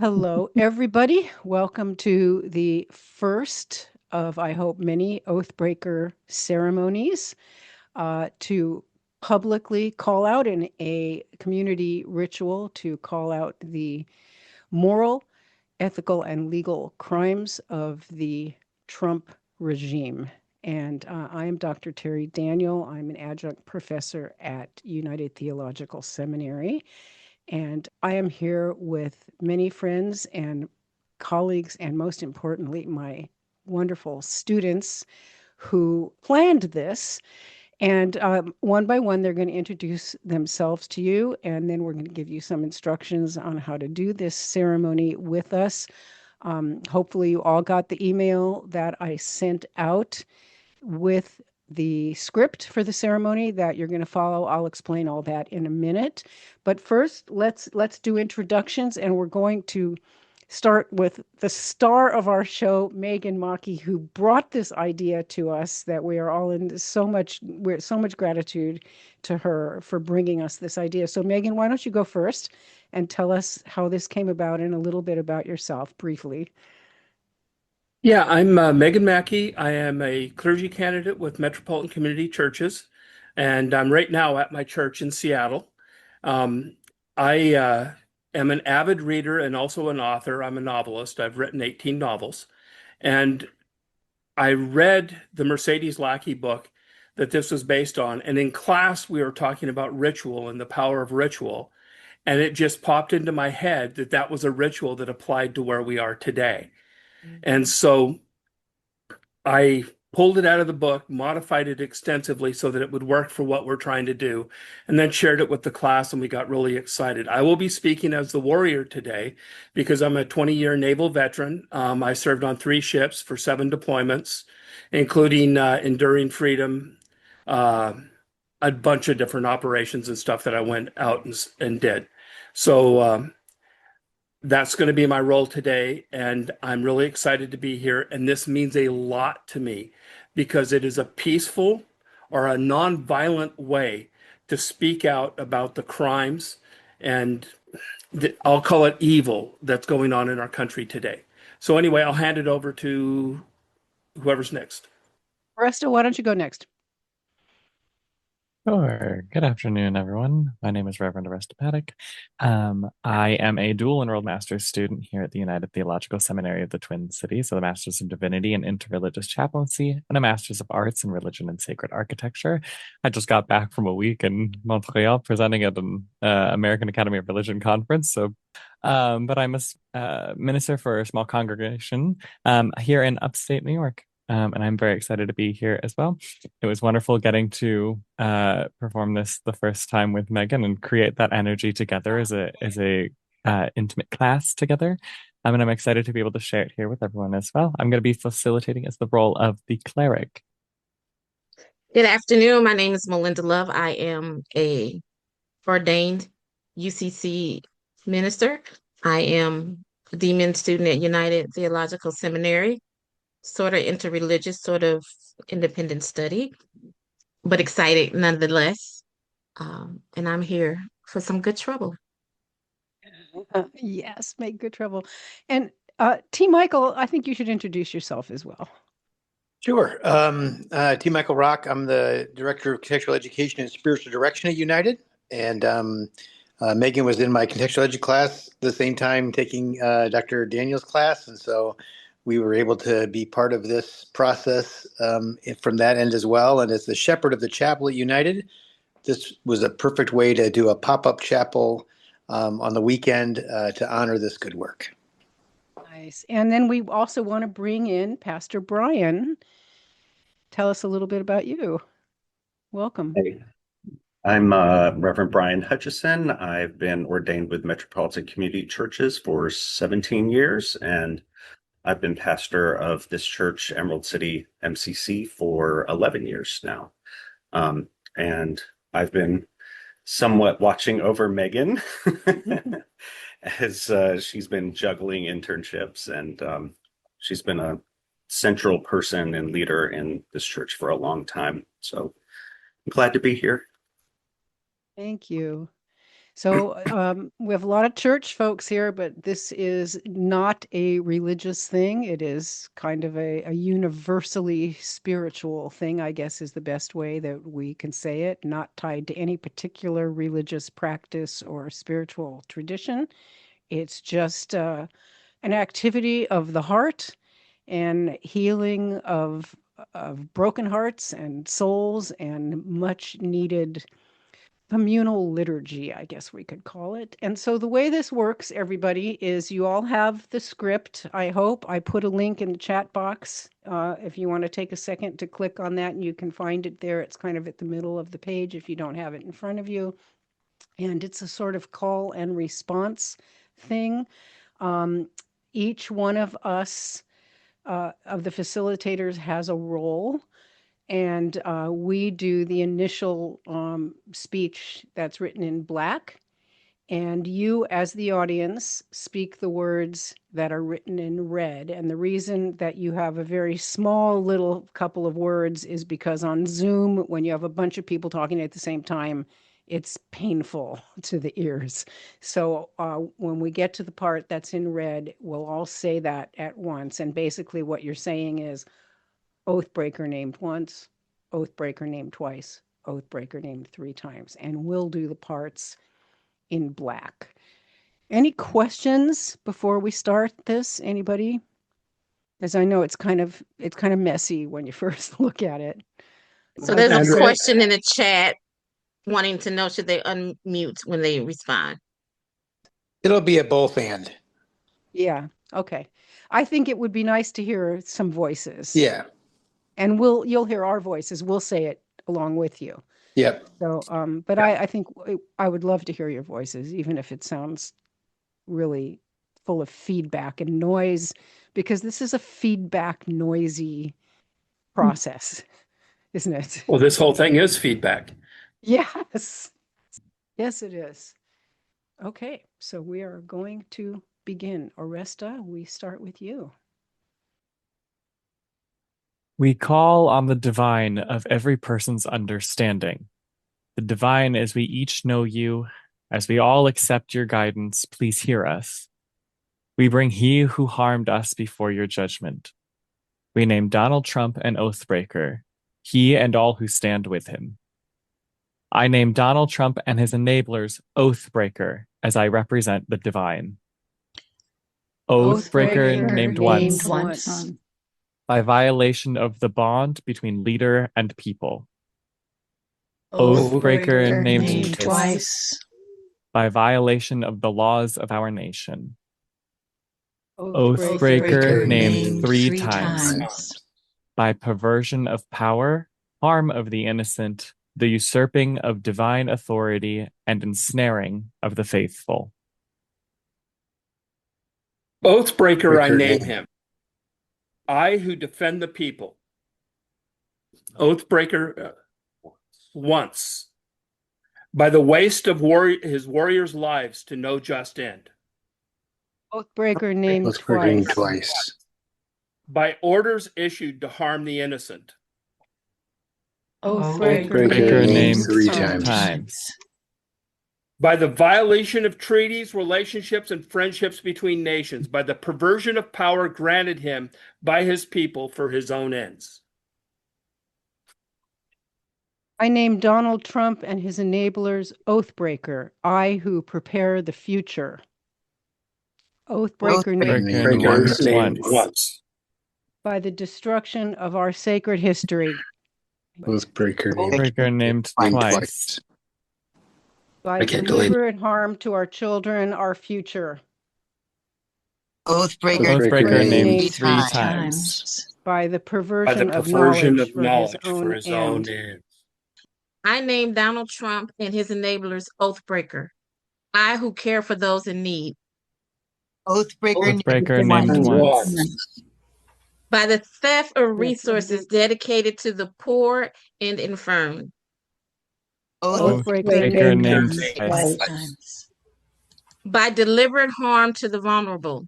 Hello, everybody. Welcome to the first of, I hope, many Oathbreaker ceremonies to publicly call out in a community ritual to call out the moral, ethical, and legal crimes of the Trump regime. And I am Dr. Terry Daniel. I'm an adjunct professor at United Theological Seminary. And I am here with many friends and colleagues, and most importantly, my wonderful students who planned this. And one by one, they're going to introduce themselves to you, and then we're going to give you some instructions on how to do this ceremony with us. Hopefully, you all got the email that I sent out with the script for the ceremony that you're going to follow. I'll explain all that in a minute. But first, let's do introductions, and we're going to start with the star of our show, Megan Mackey, who brought this idea to us that we are all in we're so much gratitude to her for bringing us this idea. So Megan, why don't you go first and tell us how this came about and a little bit about yourself briefly. Yeah, I'm Megan Mackey. I am a clergy candidate with Metropolitan Community Churches, and I'm right now at my church in Seattle. I am an avid reader and also an author. I'm a novelist. I've written 18 novels, and I read the Mercedes Lackey book that this was based on. And in class, we were talking about ritual and the power of ritual, and it just popped into my head that that was a ritual that applied to where we are today. And so I pulled it out of the book, modified it extensively so that it would work for what we're trying to do, and then shared it with the class, and we got really excited. I will be speaking as the warrior today because I'm a 20-year naval veteran. I served on 3 ships for 7 deployments, including Enduring Freedom, uh, a bunch of different operations and stuff that I went out and did. So that's going to be my role today, and I'm really excited to be here. And this means a lot to me because it is a peaceful or a non-violent way to speak out about the crimes and I'll call it evil that's going on in our country today. So anyway, I'll hand it over to whoever's next. Oresta, why don't you go next? Sure. Good afternoon, everyone. My name is Reverend Aresta Paddock. I am a dual enrolled master's student here at the United Theological Seminary of the Twin Cities, so the Master's of Divinity and Interreligious Chaplaincy, and a Master's of Arts in Religion and Sacred Architecture. I just got back from a week in Montreal presenting at an American Academy of Religion conference. But I'm a minister for a small congregation here in upstate New York. And I'm very excited to be here as well. It was wonderful getting to perform this the first time with Megan and create that energy together as a intimate class together. And I'm excited to be able to share it here with everyone as well. I'm going to be facilitating as the role of the cleric. Good afternoon. My name is Melinda Love. I am a ordained UCC minister. I am a DMin student at United Theological Seminary, sort of interreligious, sort of independent study, but excited nonetheless. And I'm here for some good trouble. Yes, make good trouble. And T. Michael, I think you should introduce yourself as well. Sure. T. Michael Rock. I'm the Director of Contextual Education and Spiritual Direction at United. And Megan was in my contextual education class the same time taking Dr. Daniel's class. And so we were able to be part of this process from that end as well. And as the shepherd of the chapel at United, this was a perfect way to do a pop-up chapel on the weekend to honor this good work. Nice. And then we also want to bring in Pastor Brian. Tell us a little bit about you. Welcome. Hey, I'm Reverend Brian Hutchison. I've been ordained with Metropolitan Community Churches for 17 years, and I've been pastor of this church, Emerald City MCC, for 11 years now. And I've been somewhat watching over Megan as she's been juggling internships, and she's been a central person and leader in this church for a long time. So I'm glad to be here. Thank you. So we have a lot of church folks here, but this is not a religious thing. It is kind of a universally spiritual thing, I guess is the best way that we can say it, not tied to any particular religious practice or spiritual tradition. It's just an activity of the heart and healing of broken hearts and souls and much needed communal liturgy, I guess we could call it. And so the way this works, everybody, is you all have the script, I hope. I put a link in the chat box if you want to take a second to click on that, and you can find it there. It's kind of at the middle of the page if you don't have it in front of you. And it's a sort of call and response thing. Each one of us, of the facilitators, has a role. And we do the initial speech that's written in black. And you, as the audience, speak the words that are written in red. And the reason that you have a very small little couple of words is because on Zoom, when you have a bunch of people talking at the same time, it's painful to the ears. So when we get to the part that's in red, we'll all say that at once. And basically what you're saying is, Oathbreaker named once, Oathbreaker named twice, Oathbreaker named 3 times, and we'll do the parts in black. Any questions before we start this? Anybody? As I know it's kind of messy when you first look at it. So there's a Andrea? question in the chat wanting to know, should they unmute when they respond? It'll be a both and. Yeah. Okay. I think it would be nice to hear some voices. Yeah. And you'll hear our voices. We'll say it along with you. Yep. So, but I think I would love to hear your voices, even if it sounds really full of feedback and noise, because this is a feedback, noisy process, isn't it? Well, this whole thing is feedback. Yes. Yes, it is. Okay, so we are going to begin. Oresta, we start with you. We call on the divine of every person's understanding. The divine as we each know you, as we all accept your guidance, please hear us. We bring he who harmed us before your judgment. We name Donald Trump an oathbreaker, he and all who stand with him. I name Donald Trump and his enablers oathbreaker as I represent the divine. Oathbreaker named once. By violation of the bond between leader and people. Oathbreaker named twice. By violation of the laws of our nation. Oathbreaker named 3 times. By perversion of power, harm of the innocent, the usurping of divine authority, and ensnaring of the faithful. Oathbreaker, I name him. I who defend the people. Oathbreaker once. By the waste of his warriors' lives to no just end. Oathbreaker named twice. By orders issued to harm the innocent. Oathbreaker named 3 times. By the violation of treaties, relationships, and friendships between nations, by the perversion of power granted him by his people for his own ends. I name Donald Trump and his enablers Oathbreaker, I who prepare the future. Oathbreaker named once. By the destruction of our sacred history. Oathbreaker named twice. By deliberate harm to our children, our future. Oathbreaker named 3 times. By the perversion of knowledge for his own ends. I name Donald Trump and his enablers Oathbreaker, I who care for those in need. Oathbreaker named once. By the theft of resources dedicated to the poor and infirm. Oathbreaker named twice. By deliberate harm to the vulnerable.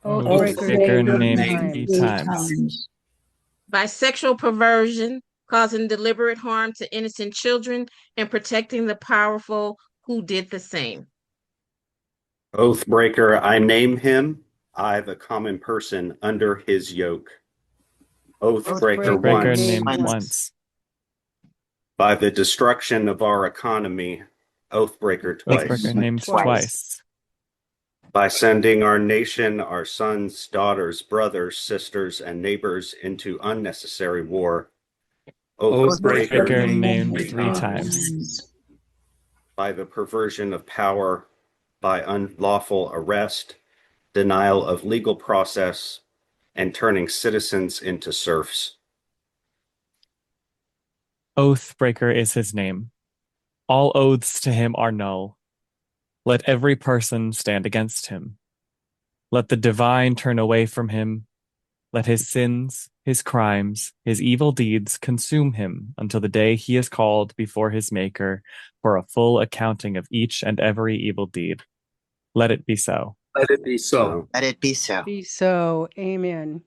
Oathbreaker named 3 times. By sexual perversion, causing deliberate harm to innocent children and protecting the powerful who did the same. Oathbreaker, I name him. I, the common person, under his yoke. Oathbreaker Breaker once, named once. by the destruction of our economy. Oathbreaker twice. Oathbreaker named twice. By sending our nation, our sons, daughters, brothers, sisters, and neighbors into unnecessary war. Oathbreaker Oathbreaker named three times. by the perversion of power, by unlawful arrest, denial of legal process, and turning citizens into serfs. Oathbreaker is his name. All oaths to him are null. Let every person stand against him. Let the divine turn away from him. Let his sins, his crimes, his evil deeds consume him until the day he is called before his Maker for a full accounting of each and every evil deed. Let it be so. Let it be so. Let it be so. Be so. Amen.